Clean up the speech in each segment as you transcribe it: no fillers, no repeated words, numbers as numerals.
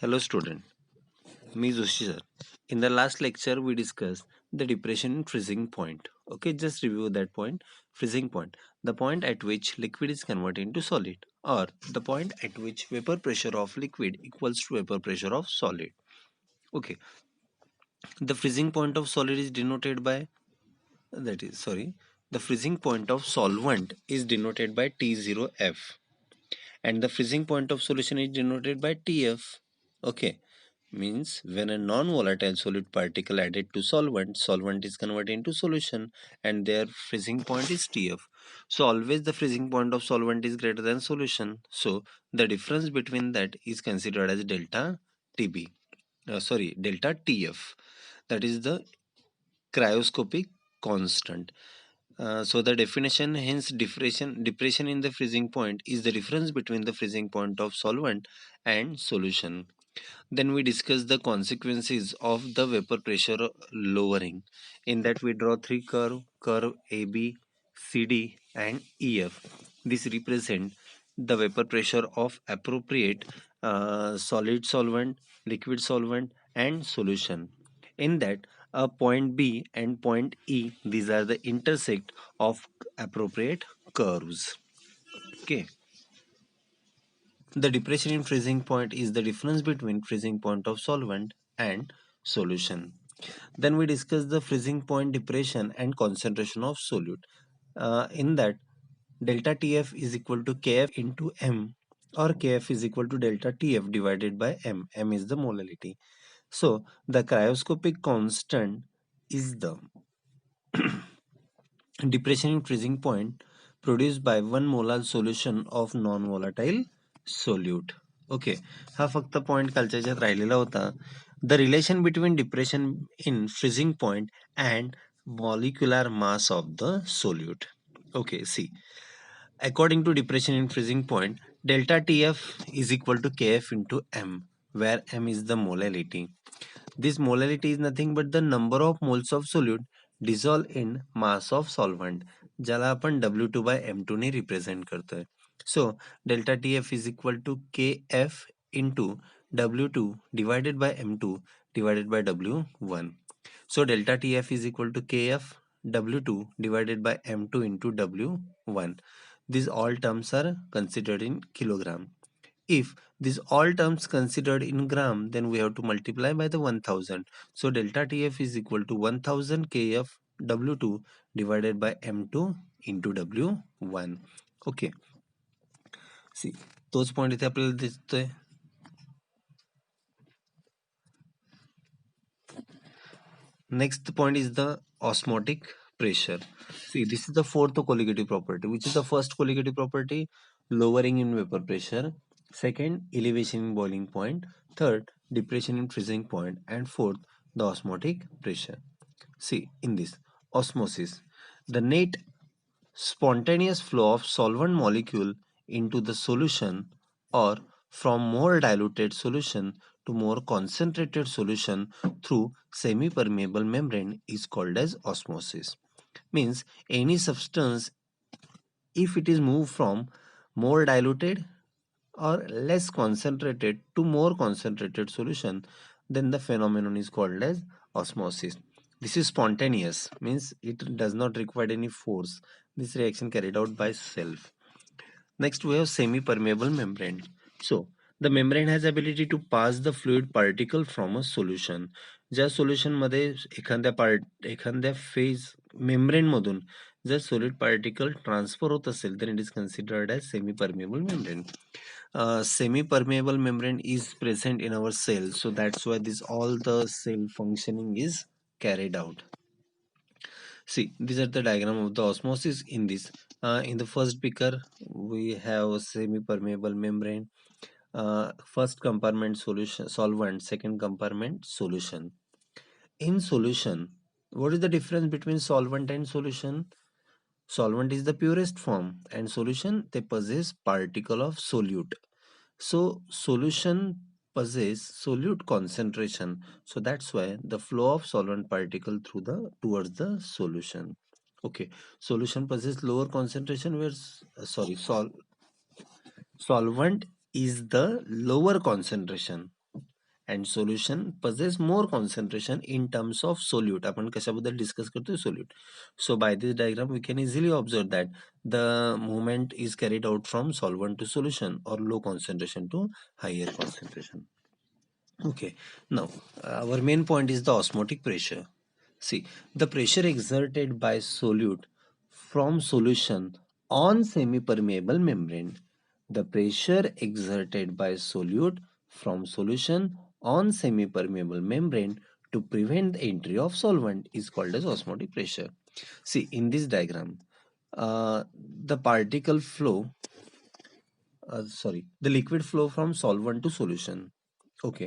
Hello student, me Joshi sir. In the last lecture we discussed the depression in freezing point. Okay, just review that point. Freezing point, the point at which liquid is converted into solid, or the point at which vapor pressure of liquid equals to vapor pressure of solid. Okay, the freezing point of solid is denoted by the freezing point of solvent is denoted by T0F, and the freezing point of solution is denoted by TF. Okay, means when a non-volatile solid particle added to solvent is converted into solution, and their freezing point is TF. So always the freezing point of solvent is greater than solution, so the difference between that is considered as delta TB, delta TF, that is the cryoscopic constant. So the definition, hence depression in the freezing point is the difference between the freezing point of solvent and solution. Then we discuss the consequences of the vapor pressure lowering. In that we draw three curve AB, CD and EF. This represent the vapor pressure of appropriate solid solvent, liquid solvent and solution. In that a point B and point E, these are the intersect of appropriate curves. Okay. The depression in freezing point is the difference between freezing point of solvent and solution. Then we discuss the freezing point depression and concentration of solute. In that, delta TF is equal to KF into M, or KF is equal to delta TF divided by M. M is the molality. So the cryoscopic constant is the depression in freezing point produced by 1 molar solution of non-volatile solute. Okay, हा फक्त point कालच्या याच्यात राहिलेला होता. The relation between depression in freezing point and molecular mass of the solute. Okay, see, according to depression in freezing point, delta TF is equal to KF into M, where M is the molality. This molality is nothing but the number of moles of solute dissolved in mass of solvent, ज्याला आपण W2 by M2 ने represent करतोय. So delta TF is equal to KF into W2 divided by M2 divided by W1. So delta TF is equal to KF W2 divided by M2 into W1. These all terms are considered in kilogram. If these all terms considered in gram, then we have to multiply by the 1000. So delta TF is equal to 1000 KF W2 divided by M2 into W1. Okay. See, तोच point इथे आपल्याला दिसतोय. Next point is the osmotic pressure. See, this is the fourth colligative property. Which is the first colligative property? Lowering in vapor pressure. Second, elevation in boiling point. Third, depression in freezing point. And fourth, the osmotic pressure. See, in this osmosis, the net spontaneous flow of solvent molecule into the solution, or from more diluted solution to more concentrated solution through semi-permeable membrane, is called as osmosis. Means any substance, if it is moved from more diluted or less concentrated to more concentrated solution, then the phenomenon is called as osmosis. This is spontaneous, means it does not require any force. This reaction carried out by self. Next we have semi-permeable membrane. So the membrane has ability to pass the fluid particle from a solution. ज्या solution मध्ये एखाद्या phase membrane मधून जर solid particle transfer होत असेल then it is considered as semi-permeable membrane. Semi-permeable membrane is present in our cells, so that's why this all the cell functioning is carried out. See, these are the diagram of the osmosis in this. In the first beaker, we have a semi-permeable membrane. First compartment solution solvent, second compartment solution. In solution, what is the difference between solvent and solution? Solvent is the purest form, and solution, they possess particle of solute. So solution possess solute concentration, so that's why the flow of solvent particle through the towards the solution. Okay, solution possess lower concentration, where solvent is the lower concentration. and solution possess more concentration in terms of solute. आपण कशाबद्दल discuss करतोय? solute. So by this diagram we can easily observe that the movement is carried out from solvent to solution or low concentration to higher concentration. Okay, now our main point is the osmotic pressure. See, the pressure exerted by solute from solution on semi-permeable membrane. The pressure exerted by solute from solution on semi-permeable membrane to prevent the entry of solvent is called as osmotic pressure. See, in this diagram, the particle flow, the liquid flow from solvent to solution. Okay,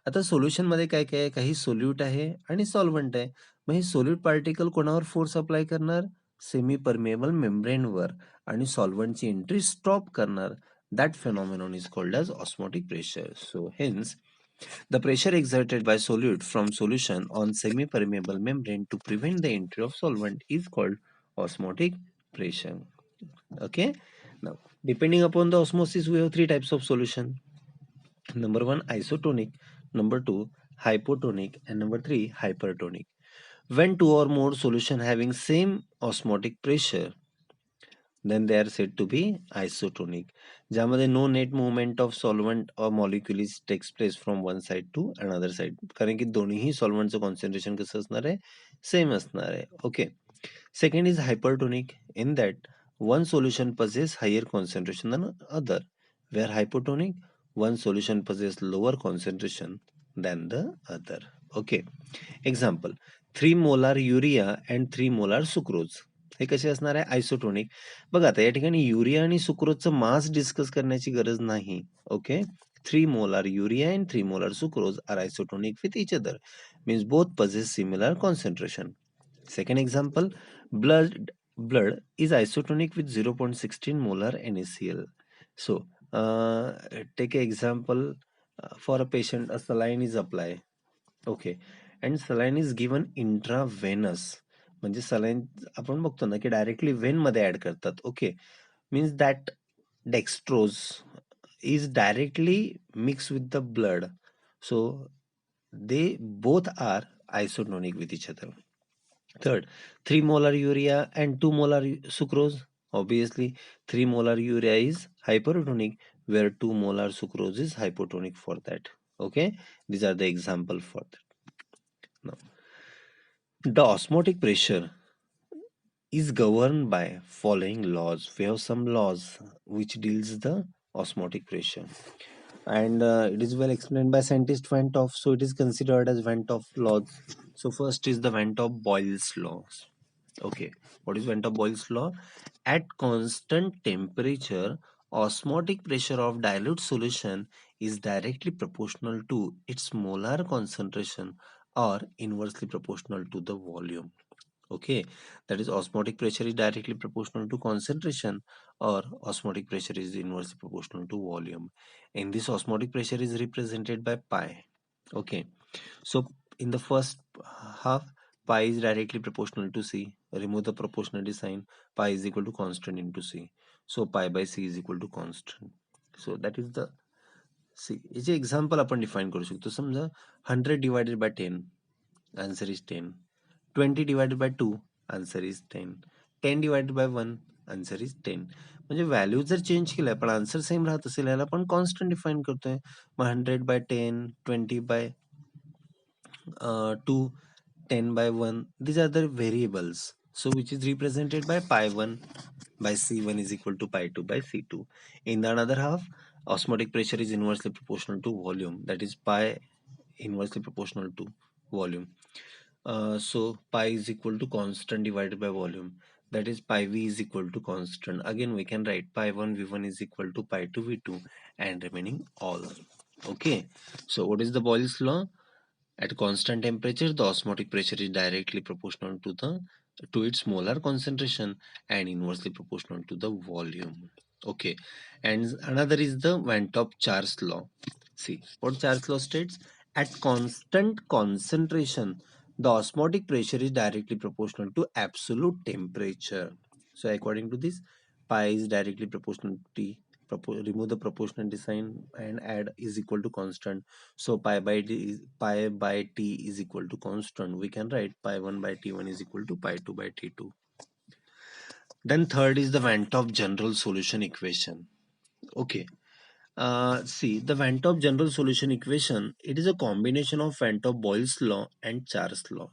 आता solution मध्ये काय काय आहे? काही solute आहे आणि solvent आहे. मग हे सोल्यूट पार्टिकल कोणावर फोर्स अप्लाय करणार? सेमी परमेबल मेम्ब्रेनवर, आणि सॉल्व्हंटची एंट्री स्टॉप करणार. That phenomenon is called as osmotic pressure. So hence the pressure exerted by solute from solution on semi-permeable membrane to prevent the entry of solvent is called osmotic pressure. Okay, now depending upon the osmosis we have three types of solution. Number one, isotonic. Number two, hypotonic. And number three, hypertonic. When two or more solution having same osmotic pressure, then they are said to be isotonic. ज्यामध्ये no net movement of solvent or molecules takes place from one side to another side. कारण की दोन्हीही solventचं concentration कसं असणार आहे? Same असणार आहे. Okay. Second is hypertonic. In that one solution possesses higher concentration than other. Where hypotonic, one solution possesses lower concentration than the other. Okay. Example, 3 molar urea and 3 molar sucrose. हे कसे असणार आहे? Isotonic. बघा आता या ठिकाणी urea आणि सुक्रोजचं मास discuss करण्याची गरज नाही. Okay, 3 molar urea and 3 molar sucrose are isotonic with each other, means both possess similar concentration. Second example, blood is isotonic with 0.16 molar NaCl. So take an example, for a patient a saline is applied. Okay, and saline is given intravenous. म्हणजे saline आपण बघतो ना की directly when मध्ये add करतात. Okay, means that dextrose is directly mixed with the blood, so they both are isotonic with each other. Third, 3 molar urea and 2 molar sucrose. Obviously 3 molar urea is hypertonic, where 2 molar sucrose is hypotonic for that. Okay, these are the example for that. Now the osmotic pressure is governed by following laws. We have some laws which deals the osmotic pressure, and it is well explained by scientist Van 't Hoff. So it is considered as Van 't Hoff laws. So first is the Van 't Hoff Boyle's laws. Okay, what is Van 't Hoff Boyle's law? At constant temperature, osmotic pressure of dilute solution is directly proportional to its molar concentration or inversely proportional to the volume. Okay, that is osmotic pressure is directly proportional to concentration, or osmotic pressure is inversely proportional to volume. In this, osmotic pressure is represented by pi. Okay, so in the first half, pi is directly proportional to c. Remove the proportionality sign. Pi is equal to constant into c. So pi by c is equal to constant. So that is the c. याचे example आपण define करू शकतो. समजा 100 divided by 10, answer is 10. 20 divided by 2, answer is 10. 10 divided by 1, answer is 10. म्हणजे value जर change केलाय पण answer same राहत असेल, याला आपण कॉन्स्टंट डिफाइन करतोय. मग 100 by 10, 20 by 2, 10 by 1, these are the variables, so which is represented by pi 1 by c1 is equal to pi 2 by c2. In the another half, osmotic pressure is inversely proportional to volume, that is pi inversely proportional to volume. So pi is equal to constant divided by volume, that is pi v is equal to constant. Again we can write pi 1 v1 is equal to pi 2 v2 and remaining all. Okay, so what is the Boyle's law? At constant temperature, the osmotic pressure is directly proportional to its molar concentration and inversely proportional to the volume. Okay, and another is the Van 't Hoff Charles law. See what Charles law states: at constant concentration, the osmotic pressure is directly proportional to absolute temperature. So according to this, pi is directly proportional to T, remove the proportionality sign and add is equal to constant. So pi by t is equal to constant. We can write pi 1 by t1 is equal to pi 2 by t2. Then third is the Van 't Hoff general solution equation. Okay. See, the Van 't Hoff general solution equation, it is a combination of Van 't Hoff Boyle's law and Charles law.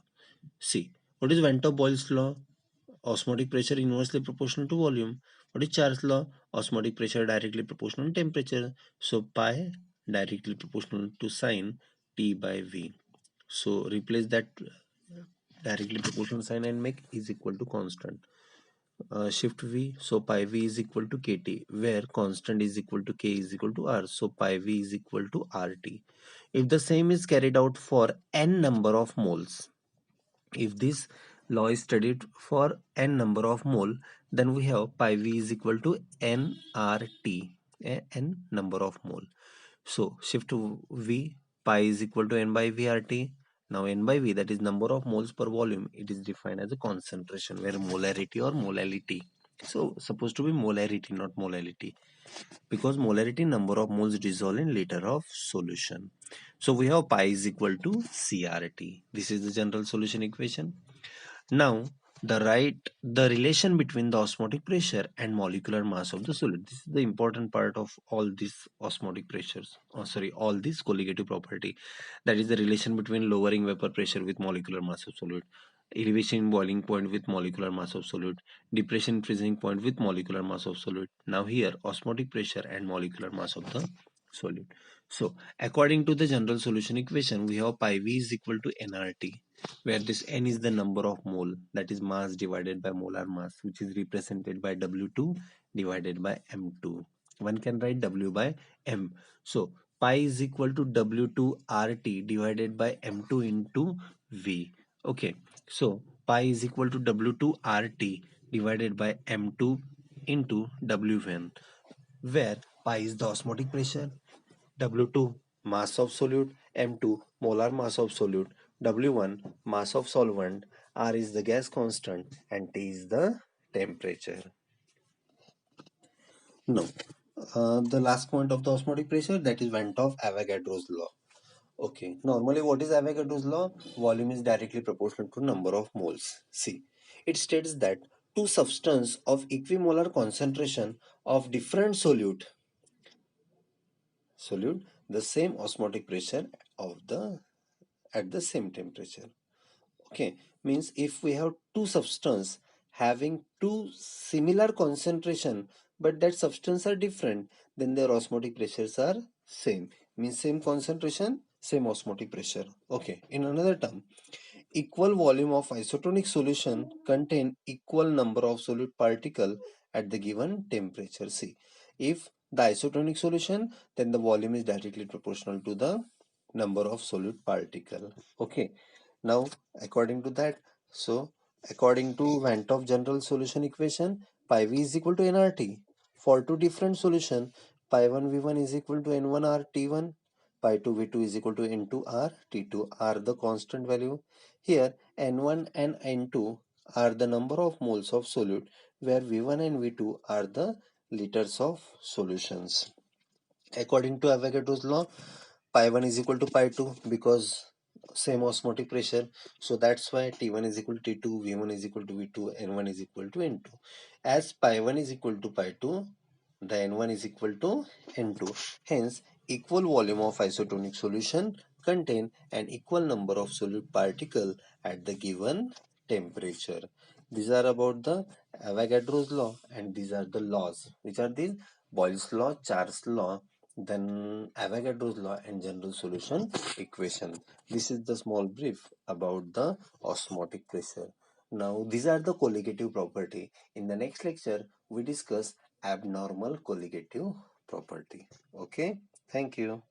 See, what is Van 't Hoff Boyle's law? Osmotic pressure inversely proportional to volume. What is Charles law? Osmotic pressure directly proportional to temperature. So pi directly proportional to sine T by V. So replace that directly proportional sign and make is equal to constant. Shift V, so pi V is equal to KT, where constant is equal to K is equal to R, so pi V is equal to RT. If the same is carried out for n number of moles, if this law is studied for n number of mole, then we have pi V is equal to nRT, n number of mole. So shift to V, pi is equal to n by VRT. Now n by V, that is number of moles per volume, it is defined as a concentration, where molarity or molality. So supposed to be molarity, not molality, because molarity number of moles dissolved in liter of solution. So we have pi is equal to CRT. This is the general solution equation. Now, the relation between the osmotic pressure and molecular mass of the solid. This is the important part of all these osmotic pressures. All these colligative property. That is the relation between lowering vapor pressure with molecular mass of solid, elevation in boiling point with molecular mass of solid, depression in freezing point with molecular mass of solid. Now here, osmotic pressure and molecular mass of the solid. So, according to the general solution equation, we have pi v is equal to nRT, where this n is the number of mole, that is mass divided by molar mass, which is represented by W2 divided by M2. One can write W by M. So pi is equal to W2 RT divided by M2 into V. Okay, so pi is equal to W2 RT divided by M2 into W1, where pi is the osmotic pressure, W2 mass of solute, M2 molar mass of solute, W1 mass of solvent, R is the gas constant, and T is the temperature. No. The last point of the osmotic pressure, that is Van 't Hoff Avogadro's law. Okay, normally what is Avogadro's law? Volume is directly proportional to number of moles. See, it states that two substances of equimolar concentration of different solute the same osmotic pressure of the at the same temperature. Okay, means if we have two substances having two similar concentration but that substance are different, then their osmotic pressures are same, means same concentration, same osmotic pressure. Okay, in another term, equal volume of isotonic solution contain equal number of solute particle at the given temperature. See, if the isotonic solution, then the volume is directly proportional to the number of solute particle. Okay, now according to that, so according to Van 't Hoff general solution equation, pi v is equal to nRT. For two different solution, pi 1 v1 is equal to n1 r t1, pi 2 v2 is equal to n2 r t2, are the constant value. Here n1 and n2 are the number of moles of solute, where v1 and v2 are the liters of solutions. According to Avogadro's law, pi 1 is equal to pi 2 because same osmotic pressure. So that's why T1 is equal to T2, V1 is equal to V2, N1 is equal to N2. As pi 1 is equal to pi 2, the N1 is equal to N2. Hence, equal volume of isotonic solution contain an equal number of solute particle at the given temperature. These are about the Avogadro's law, and these are the laws. Which are these? Boyle's law, Charles law, then Avogadro's law, and general solution equation. This is the small brief about the osmotic pressure. Now these are the colligative property. In the next lecture we discuss abnormal colligative property. Okay, thank you.